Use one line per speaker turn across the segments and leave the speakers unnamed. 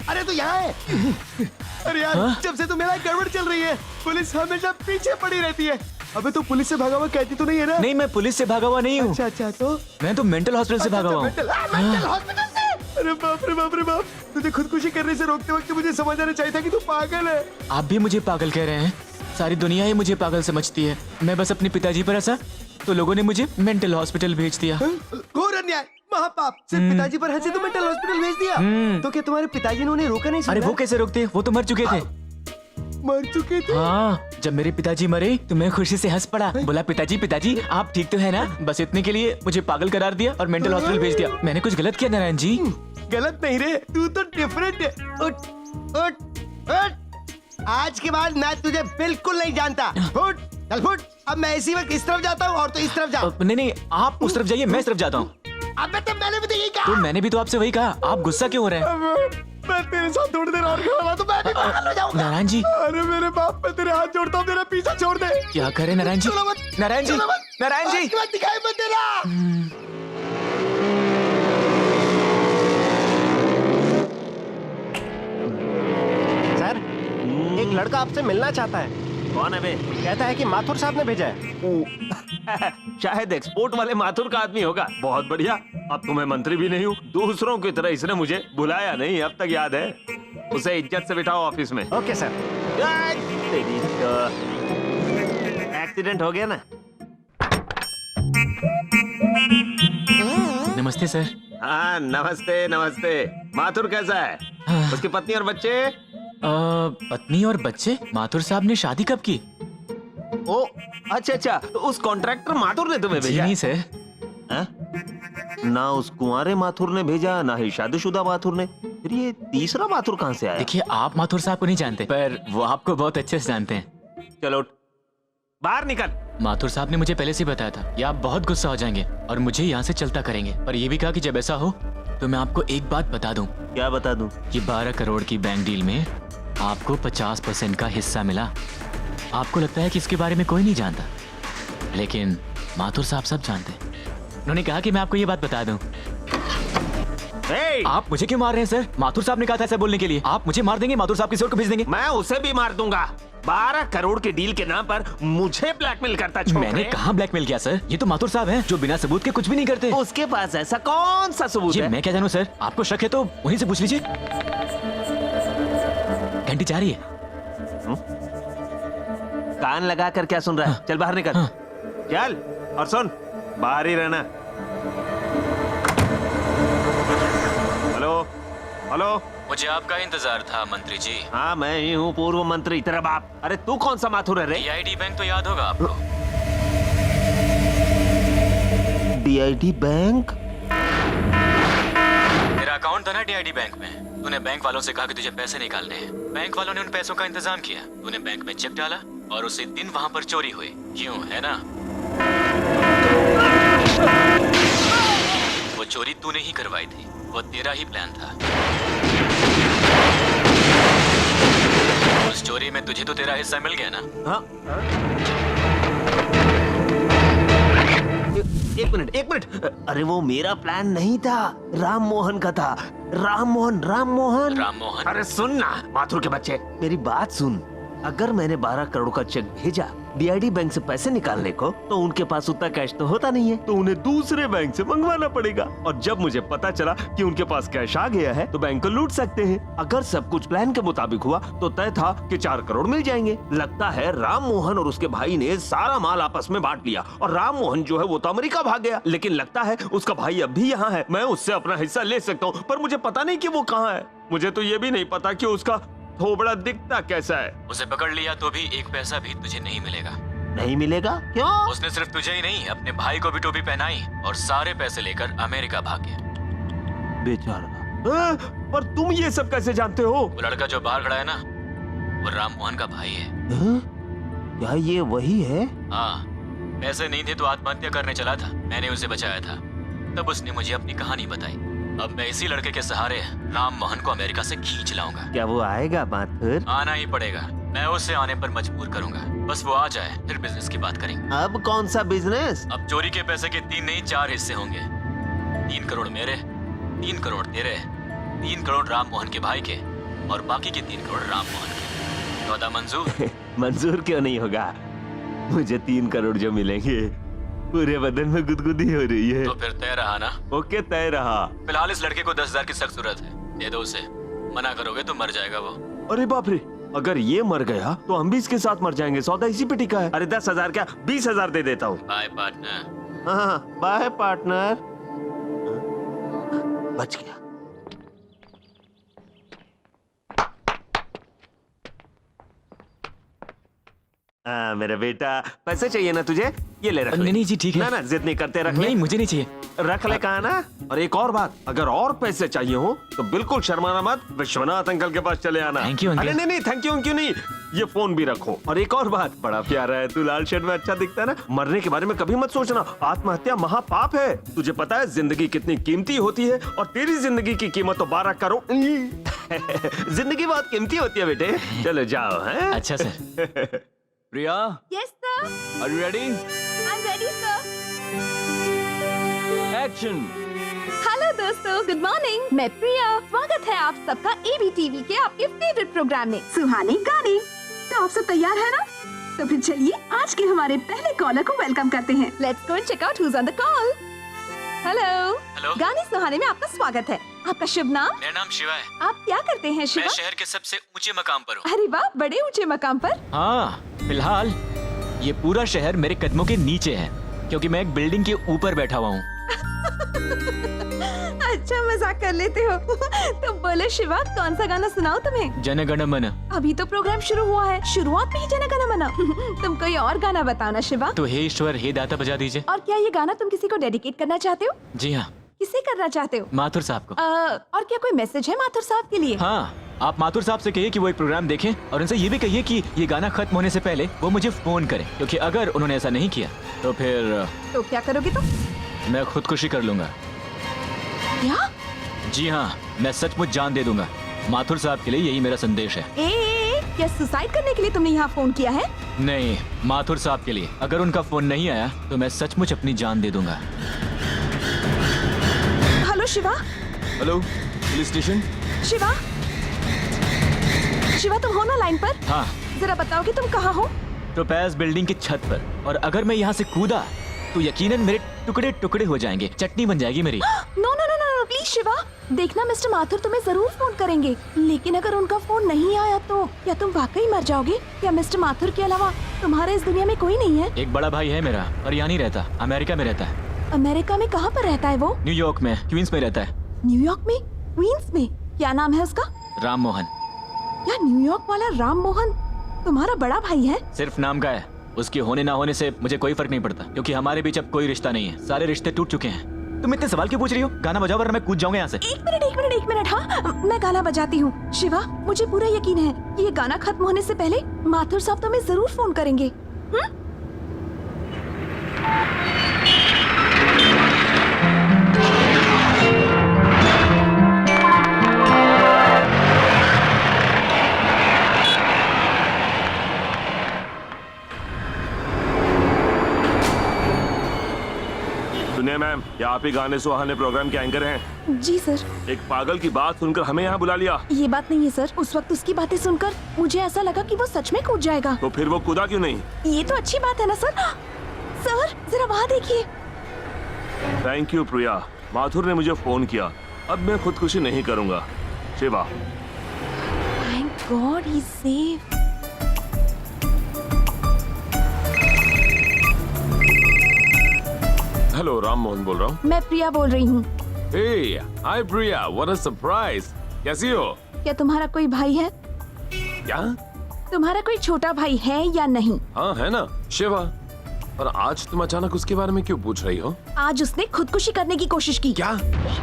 अरे तो यहाँ है। अरे यार जब से तो मेरा गड़बड़ चल रही है, पुलिस हमेशा पीछे पड़ी रहती है। अबे तो पुलिस से भागा हुआ कहती तो नहीं है ना?
नहीं, मैं पुलिस से भागा हुआ नहीं हूँ।
अच्छा तो
मैं तो मेंटल हॉस्पिटल से भागा हुआ हूँ।
मेंटल हॉस्पिटल से? अरे बाप रे बाप रे बाप, तुझे खुदकुशी करने से रोकते वक्त मुझे समझ आना चाहिए था कि तू पागल है।
आप भी मुझे पागल कह रहे हैं? सारी दुनिया ही मुझे पागल समझती है। मैं बस अपने पिताजी पर हंसा तो लोगों ने मुझे मेंटल हॉस्पिटल भेज दिया।
घोर अन्याय, महापाप। सिर्फ पिताजी पर हंसे तो मेंटल हॉस्पिटल भेज दिया। तो क्या तुम्हारे पिताजी ने उन्हें रोका नहीं?
अरे वो कैसे रोकते, वो तो मर चुके थे।
मर चुके थे?
हाँ, जब मेरे पिताजी मरे तो मैं खुशी से हंस पड़ा, बोला पिताजी पिताजी आप ठीक तो है ना? बस इतने के लिए मुझे पागल करार दिया और मेंटल हॉस्पिटल भेज दिया। मैंने कुछ गलत किया नारायण जी?
गलत नहीं रे, तू तो डिफरेंट है। उठ उठ उठ, आज के बाद मैं तुझे बिल्कुल नहीं जानता। उठ चल फुट। अब मैं इसी वक्त इस तरफ जाता हूँ और तो इस तरफ जा।
नहीं, आप उस तरफ जाइए, मैं इस तरफ जाता हूँ।
अबे तो मैंने भी तो यही कहा।
तो मैंने भी तो आपसे वही कहा, आप गुस्सा क्यों हो रहे हैं?
मैं तेरे साथ थोड़ी देर और खड़ा तो मैं भी पागल हो जाऊंगा।
नारायण जी,
अरे मेरे बाप, मैं तेरे हाथ जोड़ता हूँ, मेरा पीछा छोड़ दे।
क्या करे नारायण जी? नारायण जी, नारायण जी,
दिखाई मत देना। सर, एक लड़का आपसे मिलना चाहता है।
कौन है बे?
कहता है कि माथुर साहब ने भेजा है।
शायद एक्सपोर्ट वाले माथुर का आदमी होगा। बहुत बढ़िया, अब तो मैं मंत्री भी नहीं हूँ। दूसरों की तरह इसने मुझे बुलाया नहीं, अब तक याद है। उसे इज्जत से बिठाओ ऑफिस में।
Okay sir.
तेरी तो एक्सीडेंट हो गया ना।
नमस्ते सर।
हाँ नमस्ते नमस्ते। माथुर कैसा है? उसकी पत्नी और बच्चे?
पत्नी और बच्चे? माथुर साहब ने शादी कब की?
ओ अच्छा, तो उस कॉन्ट्रैक्टर माथुर ने तुम्हें भेजा?
नहीं सर।
ना उस कुंवारे माथुर ने भेजा, ना ही शादीशुदा माथुर ने। फिर ये तीसरा माथुर कहाँ से आया?
देखिए, आप माथुर साहब को नहीं जानते, पर वो आपको बहुत अच्छे से जानते हैं।
चलो बाहर निकल।
माथुर साहब ने मुझे पहले से बताया था कि आप बहुत गुस्सा हो जाएंगे और मुझे यहाँ से चलता करेंगे, पर ये भी कहा कि जब ऐसा हो तो मैं आपको एक बात बता दूं।
क्या बता दूं?
कि 12 करोड़ की बैंक डील में आपको 50% का हिस्सा मिला। आपको लगता है कि इसके बारे में कोई नहीं जानता, लेकिन माथुर साहब सब जानते हैं। उन्होंने कहा कि मैं आपको ये बात बता दूं। आप मुझे क्यों मार रहे हैं सर? माथुर साहब ने कहा था ऐसा बोलने के लिए। आप मुझे मार देंगे, माथुर साहब किसी और को भेज देंगे।
मैं उसे भी मार दूंगा। 12 करोड़ के डील के नाम पर मुझे ब्लैकमेल करता छोड़।
मैंने कहाँ ब्लैकमेल किया सर? ये तो माथुर साहब हैं जो बिना सबूत के कुछ भी नहीं करते।
उसके पास ऐसा कौन सा सबूत है?
मैं क्या जानूं सर? आपको शक है तो उन्हीं से पूछ लीजिए। घंटी जा रही है।
कान लगा कर क्या सुन रहा है? चल बाहर निकल। चल और सुन, बाहर ही रहना। हेलो हेलो,
मुझे आपका इंतजार था मंत्री जी।
हाँ मैं ही हूँ, पूर्व मंत्री तेरा बाप। अरे तू कौन सा माथुर है रे?
DID बैंक तो याद होगा आपको।
DID bank?
तेरा अकाउंट था ना DID बैंक में। तूने बैंक वालों से कहा कि तुझे पैसे निकालने हैं। बैंक वालों ने उन पैसों का इंतजाम किया। तूने बैंक में चेक डाला और उसी दिन वहाँ पर चोरी हुई। क्यों, है ना? वो चोरी तूने ही करवाई थी, वो तेरा ही प्लान था। उस चोरी में तुझे तो तेरा हिस्सा मिल गया ना?
हाँ? एक मिनट। अरे वो मेरा प्लान नहीं था, राम मोहन का था। राम मोहन। अरे सुन ना माथुर के बच्चे, मेरी बात सुन। अगर मैंने 12 करोड़ का चेक भेजा DID बैंक से पैसे निकालने को, तो उनके पास उतना कैश तो होता नहीं है, तो उन्हें दूसरे बैंक से मंगवाना पड़ेगा। और जब मुझे पता चला कि उनके पास कैश आ गया है तो बैंक को लूट सकते हैं। अगर सब कुछ प्लान के मुताबिक हुआ तो तय था कि 4 करोड़ मिल जाएंगे। लगता है राम मोहन और उसके भाई ने सारा माल आपस में बांट लिया और राम मोहन जो है वो तो अमेरिका भाग गया, लेकिन लगता है उसका भाई अब भी यहाँ है। मैं उससे अपना हिस्सा ले सकता हूँ, पर मुझे पता नहीं कि वो कहाँ है। मुझे तो ये भी नहीं पता कि उसका थोबड़ा दिखता कैसा है।
उसे पकड़ लिया तो भी एक पैसा भी तुझे नहीं मिलेगा।
नहीं मिलेगा? क्यों?
उसने सिर्फ तुझे ही नहीं, अपने भाई को भी टोपी पहनाई और सारे पैसे लेकर अमेरिका भाग गया।
बेचारा। पर तुम ये सब कैसे जानते हो?
वो लड़का जो बाहर खड़ा है ना, वो राम मोहन का भाई है।
क्या ये वही है?
हाँ, पैसे नहीं थे तो आत्महत्या करने चला था। मैंने उसे बचाया था, तब उसने मुझे अपनी कहानी बताई। अब मैं इसी लड़के के सहारे राम मोहन को अमेरिका से खींच लाऊंगा।
क्या वो आएगा माथुर?
आना ही पड़ेगा। मैं उसे आने पर मजबूर करूंगा। बस वो आ जाए, फिर बिजनेस की बात करेंगे।
अब कौन सा बिजनेस?
अब चोरी के पैसे के 3 नहीं 4 हिस्से होंगे। 3 करोड़ मेरे, 3 करोड़ तेरे, 3 करोड़ राम मोहन के भाई के और बाकी के 3 करोड़ राम मोहन के। सौदा मंजूर?
मंजूर क्यों नहीं होगा? मुझे 3 करोड़ जो मिलेंगे, पूरे बदन में गुदगुदी हो रही है।
तो फिर तय रहा ना?
ओके, तय रहा।
फिलहाल इस लड़के को 10,000 की सख्त जरूरत है, दे दो उसे। मना करोगे तो मर जाएगा वो।
अरे बाप रे, अगर ये मर गया तो हम भी इसके साथ मर जाएंगे। सौदा इसी पे टिका है। अरे 10,000 क्या, 20,000 दे देता हूँ।
Bye partner.
हाँ, बाय पार्टनर। बच गया। मेरा बेटा, पैसे चाहिए ना तुझे? ये ले, रख ले।
नहीं जी ठीक है।
ना जिद नहीं करते, रख ले।
नहीं मुझे नहीं चाहिए।
रख ले, कहा ना। और एक और बात, अगर और पैसे चाहिए हो तो बिल्कुल शर्माना मत, विश्वनाथ अंकल के पास चले आना।
Thank you uncle.
अरे नहीं, थैंक यू नहीं, ये फोन भी रखो। और एक और बात, बड़ा प्यारा है तू, लाल शर्ट में अच्छा दिखता है ना। मरने के बारे में कभी मत सोचना, आत्महत्या महापाप है। तुझे पता है जिंदगी कितनी कीमती होती है, और तेरी जिंदगी की कीमत तो 12 करोड़। जिंदगी बहुत कीमती होती है बेटे। चलो जाओ। हैं?
अच्छा sir.
Priya,
Yes, sir.
are you ready?
I'm ready, sir.
Action!
Hello दोस्तों, गुड मॉर्निंग। मैं प्रिया। स्वागत है आप सबका ABTV के आपके फेवरेट प्रोग्राम में, सुहाने गाने। तो आप सब तैयार है ना? तो फिर चलिए आज के हमारे पहले कॉलर को वेलकम करते हैं। Let's go and check out who's on the call. Hello.
Hello.
गाने सुहाने में आपका स्वागत है। आपका शुभ नाम?
मेरा नाम शिवा है।
आप क्या करते हैं शिवा?
मैं शहर के सबसे ऊंचे मकाम पर हूँ।
अरे वाह, बड़े ऊंचे मकाम पर।
हाँ, फिलहाल ये पूरा शहर मेरे कदमों के नीचे है, क्योंकि मैं एक बिल्डिंग के ऊपर बैठा हुआ हूँ।
अच्छा मजाक कर लेते हो। तो बोले शिवा, कौन सा गाना सुनाओ तुम्हें?
जन गण मन।
अभी तो प्रोग्राम शुरू हुआ है, शुरुआत में ही जन गण मन। तुम कोई और गाना बताओ ना शिवा।
तो हे ईश्वर हे दाता बजा दीजिए।
और क्या ये गाना तुम किसी को डेडिकेट करना चाहते हो?
जी हाँ,
किसे करना चाहते हो?
माथुर साहब को।
और क्या कोई मैसेज है माथुर साहब के लिए?
हाँ, आप माथुर साहब से कहिए कि वो एक प्रोग्राम देखें, और उनसे ये भी कहिए कि ये गाना खत्म होने से पहले वो मुझे फोन करें, क्योंकि अगर उन्होंने ऐसा नहीं किया तो फिर
तो क्या करोगे तुम?
मैं खुदकुशी कर लूंगा।
क्या?
जी हाँ, मैं सचमुच जान दे दूंगा। माथुर साहब के लिए यही मेरा संदेश है।
क्या सुसाइड करने के लिए तुमने यहाँ फोन किया है?
नहीं, माथुर साहब के लिए। अगर उनका फोन नहीं आया तो मैं सचमुच अपनी जान दे दूंगा।
Hello Shiva.
Hello, police station.
Shiva, Shiva तुम हो ना लाइन पर?
हाँ।
जरा बताओगे तुम कहाँ हो?
टोपैज बिल्डिंग की छत पर, और अगर मैं यहाँ से कूदा तो यकीनन मेरे टुकड़े टुकड़े हो जाएंगे, चटनी बन जाएगी मेरी।
No no no no please Shiva, देखना मिस्टर माथुर तुम्हें जरूर फोन करेंगे, लेकिन अगर उनका फोन नहीं आया तो क्या तुम वाकई मर जाओगे? क्या मिस्टर माथुर के अलावा तुम्हारे इस दुनिया में कोई नहीं है?
एक बड़ा भाई है मेरा, और यहाँ नहीं रहता, अमेरिका में रहता है।
अमेरिका में कहाँ पर रहता है वो?
न्यूयॉर्क में, क्वींस में रहता है।
न्यूयॉर्क में? क्वींस में? क्या नाम है उसका?
राम मोहन।
क्या न्यूयॉर्क वाला राम मोहन तुम्हारा बड़ा भाई है?
सिर्फ नाम का है, उसके होने ना होने से मुझे कोई फर्क नहीं पड़ता, क्योंकि हमारे बीच अब कोई रिश्ता नहीं है। सारे रिश्ते टूट चुके हैं। तुम इतने सवाल क्यों पूछ रही हो? गाना बजाओ वरना मैं कूद जाऊंगा यहाँ से।
एक मिनट हाँ, मैं गाना बजाती हूँ। शिवा, मुझे पूरा यकीन है कि ये गाना खत्म होने से पहले माथुर साहब तुम्हें जरूर फोन करेंगे।
सुनिए मैम, क्या आप ही गाने सुहाने प्रोग्राम के एंकर हैं?
जी सर।
एक पागल की बात सुनकर हमें यहाँ बुला लिया।
ये बात नहीं है सर, उस वक्त उसकी बातें सुनकर मुझे ऐसा लगा कि वो सच में कूद जाएगा।
तो फिर वो कूदा क्यों नहीं?
ये तो अच्छी बात है ना सर। सर जरा वहाँ देखिए।
थैंक यू प्रिया, माथुर ने मुझे फोन किया। अब मैं खुदकुशी नहीं करूँगा। शिवा।
थैंक गॉड ही सेफ।
हेलो, राम मोहन बोल रहा हूँ।
मैं प्रिया बोल रही हूँ।
हे, हाय प्रिया, व्हाट अ सरप्राइज। कैसी हो?
क्या तुम्हारा कोई भाई है?
क्या?
तुम्हारा कोई छोटा भाई है या नहीं?
हाँ है ना, शिवा। और आज तुम अचानक उसके बारे में क्यों पूछ रही हो?
आज उसने खुदकुशी करने की कोशिश की।
क्या?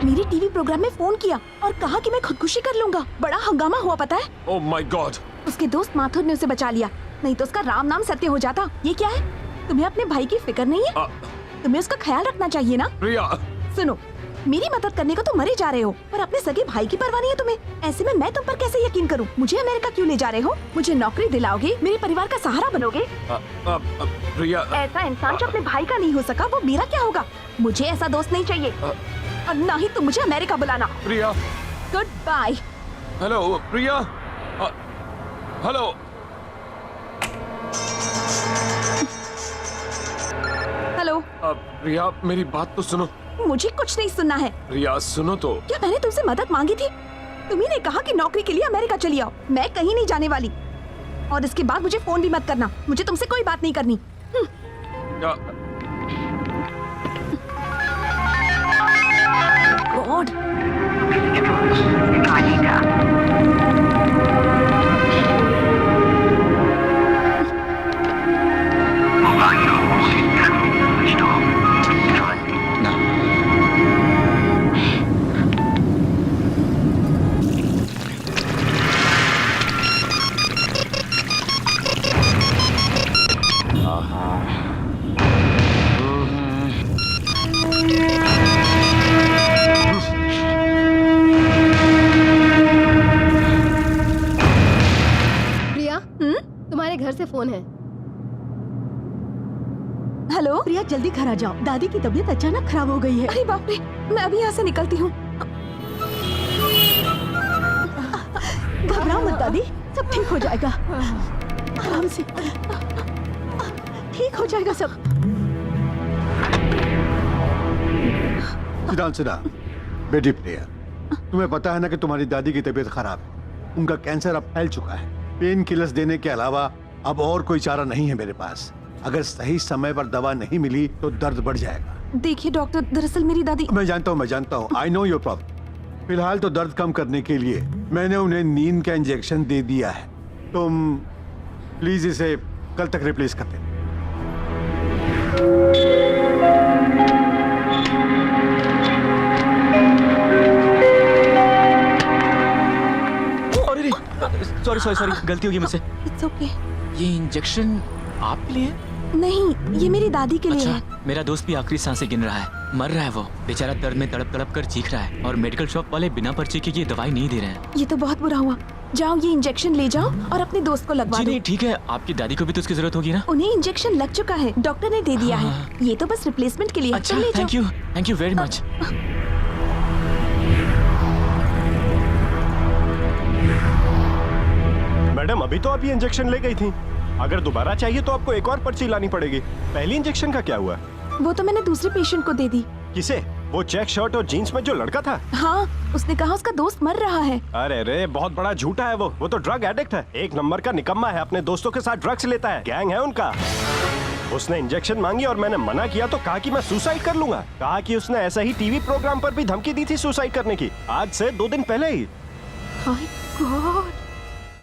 मेरे टीवी प्रोग्राम में फोन किया और कहा कि मैं खुदकुशी कर लूंगा। बड़ा हंगामा हुआ पता है?
Oh my God.
उसके दोस्त माथुर ने उसे बचा लिया, नहीं तो उसका राम नाम सत्य हो जाता। ये क्या है? तुम्हें अपने भाई की फिक्र नहीं है? तुम्हें उसका ख्याल रखना चाहिए ना?
प्रिया।
सुनो, मेरी मदद करने को तो मरे जा रहे हो, पर अपने सगे भाई की परवाह नहीं है तुम्हें। ऐसे में मैं तुम पर कैसे यकीन करूं? मुझे अमेरिका क्यों ले जा रहे हो? मुझे नौकरी दिलाओगे, मेरे परिवार का सहारा बनोगे?
प्रिया,
ऐसा इंसान जो अपने भाई का नहीं हो सका, वो मेरा क्या होगा? मुझे ऐसा दोस्त नहीं चाहिए, और ना ही तुम मुझे अमेरिका बुलाना।
प्रिया,
गुड बाय।
हेलो प्रिया, हेलो।
हेलो।
प्रिया, मेरी बात तो सुनो।
मुझे कुछ नहीं सुनना है।
प्रिया सुनो तो।
क्या मैंने तुमसे मदद मांगी थी? तुम्ही ने कहा कि नौकरी के लिए अमेरिका चली आओ। मैं कहीं नहीं जाने वाली, और इसके बाद मुझे फोन भी मत करना। मुझे तुमसे कोई बात नहीं करनी। गॉड।
प्रिया, तुम्हारे घर से फोन है।
हेलो प्रिया, जल्दी घर आ जाओ। दादी की तबीयत अचानक खराब हो गई है। अरे बाप रे, मैं अभी यहाँ से निकलती हूँ। घबराओ मत दादी, सब ठीक हो जाएगा। आराम से, ठीक हो जाएगा सब।
सुना बेटी प्रिया, तुम्हें पता है ना कि तुम्हारी दादी की तबीयत खराब है। उनका कैंसर अब फैल चुका है। पेन किलर्स देने के अलावा अब और कोई चारा नहीं है मेरे पास। अगर सही समय पर दवा नहीं मिली तो दर्द बढ़ जाएगा।
देखिए डॉक्टर, दरअसल मेरी दादी।
मैं जानता हूँ। I know your problem. फिलहाल तो दर्द कम करने के लिए मैंने उन्हें नींद का इंजेक्शन दे दिया है। तुम प्लीज इसे कल तक रिप्लेस कर देना।
सॉरी, गलती होगी मुझसे।
It's okay.
ये इंजेक्शन आपके लिए है?
नहीं, ये मेरी दादी के लिए
अच्छा,
है।
मेरा दोस्त भी आखिरी सांसें गिन रहा है। मर रहा है वो बेचारा, दर्द में तड़प तड़प कर चीख रहा है, और मेडिकल शॉप वाले बिना पर्ची के ये दवाई नहीं दे रहे हैं।
ये तो बहुत बुरा हुआ। जाओ ये इंजेक्शन ले जाओ और अपने दोस्त को लगवा
जी
दो।
नहीं, ठीक है, आपकी दादी को भी तो उसकी जरूरत होगी ना।
उन्हें इंजेक्शन लग चुका है, डॉक्टर ने दे दिया है। ये तो बस रिप्लेसमेंट के लिए है।
अच्छा,
तुम ले जाओ।
Thank you very much.
Madam, अभी तो आप ये इंजेक्शन ले गई थी। अगर दोबारा चाहिए तो आपको एक और पर्ची लानी पड़ेगी। पहली इंजेक्शन का क्या हुआ?
वो तो मैंने दूसरे पेशेंट को दे दी।
किसे? वो चेक शर्ट और जीन्स में जो लड़का था?
हाँ, उसने कहा उसका दोस्त मर रहा है।
अरे रे, बहुत बड़ा झूठा है वो तो ड्रग एडिक्ट है। एक नंबर का निकम्मा है, अपने दोस्तों के साथ ड्रग्स लेता है, गैंग है उनका। उसने इंजेक्शन मांगी और मैंने मना किया तो कहा कि मैं सुसाइड कर लूंगा। कहा कि उसने ऐसा ही टीवी प्रोग्राम पर भी धमकी दी थी सुसाइड करने की, आज से 2 दिन पहले ही।
हाय गॉड।